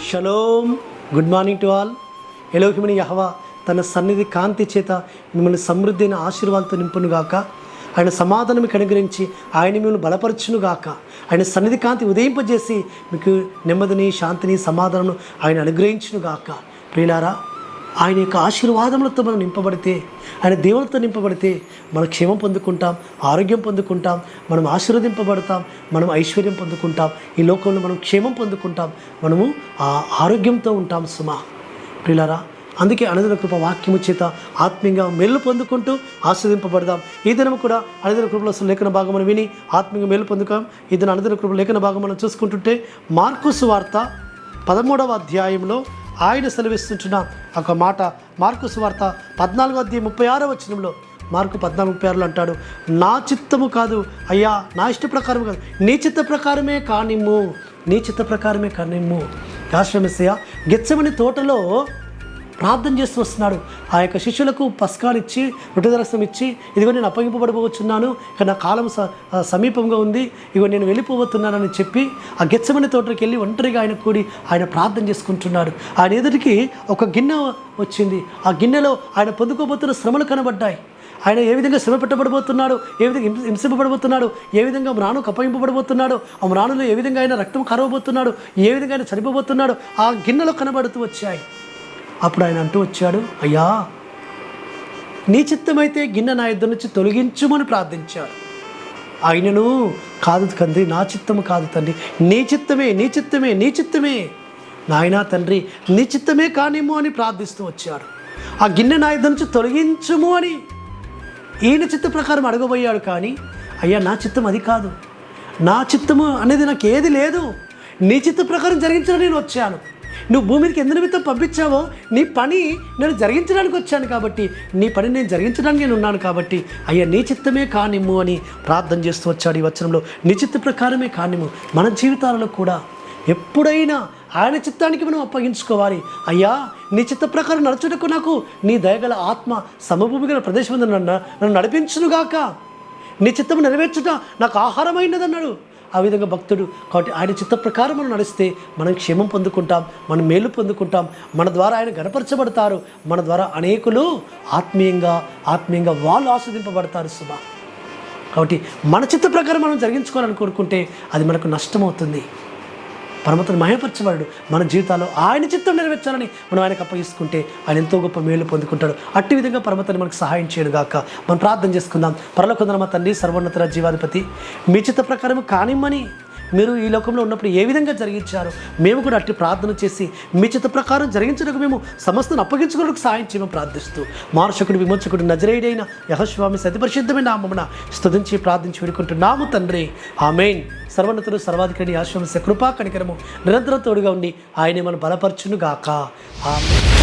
Shalom. Good morning to all. ఎలోహిమని యెహోవా తన సన్నిధి కాంతి చేత మిమ్మల్ని సమృద్ధి అయిన ఆశీర్వాదాలతో నింపునుగాక. ఆయన సమాధానం మీకు అనుగ్రహించి ఆయన మిమ్మల్ని బలపరచునుగాక. ఆయన సన్నిధి కాంతి ఉదయింపజేసి మీకు నెమ్మదిని, శాంతిని, సమాధానం ఆయన అనుగ్రహించునుగాక. ప్రియులారా, ఆయన యొక్క ఆశీర్వాదములతో మనం నింపబడితే, ఆయన దేవులతో నింపబడితే మనం క్షేమం పొందుకుంటాం, ఆరోగ్యం పొందుకుంటాం, మనం ఆశీర్వదింపబడతాం, మనం ఐశ్వర్యం పొందుకుంటాం, ఈ లోకంలో మనం క్షేమం పొందుకుంటాం, మనము ఆ ఆరోగ్యంతో ఉంటాం సుమా. ప్రియులారా, అందుకే అనుదిన కృప వాక్యము చేత ఆత్మీయంగా మేలు పొందుకుంటూ ఆస్వాదింపబడదాం. ఈ దినం కూడా అనుదిన కృపలో లేఖన భాగం మనం విని ఆత్మీయంగా మేలు పొందుతాం. ఈ దిన అనుదిన కృప లేఖన భాగం మనం చూసుకుంటుంటే మార్కు సువార్త 13వ అధ్యాయంలో ఆయన సెలవిస్తుంటున్న ఒక మాట. మార్కు సువార్త 14వ అధ్యాయం 36వ వచనంలో మార్కు 14:36 అంటాడు, నా చిత్తము కాదు అయ్యా, నా ఇష్ట ప్రకారం కాదు, నీ చిత్త ప్రకారమే కానిమ్ము, నీ చిత్త ప్రకారమే కానిమ్ము. యాశ్వమెస్సయ్య గెత్సెమని తోటలో ప్రార్థన చేస్తూ వస్తున్నాడు. ఆ యొక్క శిష్యులకు పస్కాలు ఇచ్చి, రొట్టెదరసం ఇచ్చి, ఇదిగో నేను అప్పగింపబడబోతున్నాను, ఇక నా కాలం సమీపంగా ఉంది, ఇగో నేను వెళ్ళిపోబోతున్నానని చెప్పి ఆ గెత్సెమని తోటకి వెళ్ళి ఒంటరిగా ఆయన కూడి ఆయన ప్రార్థన చేసుకుంటున్నాడు. ఆయన ఎదుటికి ఒక గిన్నె వచ్చింది. ఆ గిన్నెలో ఆయన పొందుకోబోతున్న శ్రమలు కనబడ్డాయి. ఆయన ఏ విధంగా శ్రమ పెట్టబడబోతున్నాడు, ఏ విధంగా హింసింపబడబోతున్నాడు, ఏ విధంగా మ్రాణుకు అప్పగింపబడబోతున్నాడు, ఆ మ్రాణులో ఏ విధంగా ఆయన రక్తం కరవబోతున్నాడు, ఏ విధంగా ఆయన చనిపోబోతున్నాడు, ఆ గిన్నెలో కనబడుతూ వచ్చాయి. అప్పుడు ఆయన అంటూ వచ్చాడు, అయ్యా, నీ చిత్తమైతే గిన్నె నా ఇద్దరి నుంచి తొలగించుమని ప్రార్థించాడు. ఆయనను, కాదు తండ్రి, నా చిత్తము కాదు తండ్రి, నీ చిత్తమే, నీ చిత్తమే, నీ చిత్తమే నాయనా తండ్రి, నీ చిత్తమే కానిమ్ము అని ప్రార్థిస్తూ వచ్చాడు. ఆ గిన్నె నా ఇద్దరి నుంచి తొలగించుము అని ఈయన చిత్త ప్రకారం అడగబోయాడు. కానీ అయ్యా, నా చిత్తం అది కాదు, నా చిత్తము అనేది నాకు ఏది లేదు, నీ చిత్త ప్రకారం జరిగించడం నేను వచ్చాను. నువ్వు భూమి మీదకి ఎందు నిమిత్తం పంపించావో నీ పని నేను జరిగించడానికి వచ్చాను, కాబట్టి నీ పని నేను జరిగించడానికి నేను ఉన్నాను, కాబట్టి అయ్యా నీ చిత్తమే కానిమ్ము అని ప్రార్థన చేస్తూ వచ్చాడు. ఈ వచనంలో నీ చిత్త ప్రకారమే కానిమ్ము. మన జీవితాలలో కూడా ఎప్పుడైనా ఆయన చిత్తానికి మనం అప్పగించుకోవాలి. అయ్యా, నీ చిత్త ప్రకారం నడుచుటకు నాకు నీ దయగల ఆత్మ సమభూమి గల ప్రదేశం నన్ను నడిపించునుగాక, నీ చిత్తము నెరవేర్చుట నాకు ఆహారమైనదన్నాడు. ఆ విధంగా భక్తుడు. కాబట్టి ఆయన చిత్త ప్రకారం మనం నడిస్తే మనం క్షేమం పొందుకుంటాం, మనం మేలు పొందుకుంటాం, మన ద్వారా ఆయన గణపరచబడతారు, మన ద్వారా అనేకులు ఆత్మీయంగా వాళ్ళు ఆస్వాదింపబడతారు సుమా. కాబట్టి మన చిత్త ప్రకారం మనం జరిగించుకోవాలని కోరుకుంటే అది మనకు నష్టమవుతుంది. పరమతను మహిమపరచబడు. మన జీవితాల్లో ఆయన చిత్తం నెరవేర్చాలని మనం ఆయనకు అప్పగిస్తుంటే ఆయన ఎంతో గొప్ప మేలు పొందుకుంటాడు. అట్టి విధంగా పరమతని మనకు సహాయం చేయను గాక. మనం ప్రార్థన చేసుకుందాం. పరలోకమందున్న మా తండ్రి, సర్వోన్నత జీవాధిపతి, మీ చిత్త ప్రకారం కానిమ్మని మీరు ఈ లోకంలో ఉన్నప్పుడు ఏ విధంగా జరిగించారో మేము కూడా అట్టి ప్రార్థన చేసి మీ చిత్త ప్రకారం జరిగించడానికి మేము సమస్తను అప్పగించుకోవడానికి సహాయం చేయమని ప్రార్థిస్తూ మారుషకుడు, విమోచకుడు, నజరేయుడైన యెహోవామి సతి పరిశుద్ధమైన నామమున స్తుతించి ప్రార్థించి వేడుకుంటున్నాము తండ్రి. ఆమేన్. సర్వోన్నతుడు, సర్వాధికారి, యెహోవామి కృపా కనికరము నిరంతరం తోడుగా ఉండి ఆయనే మనం బలపరచును గాక. ఆమేన్.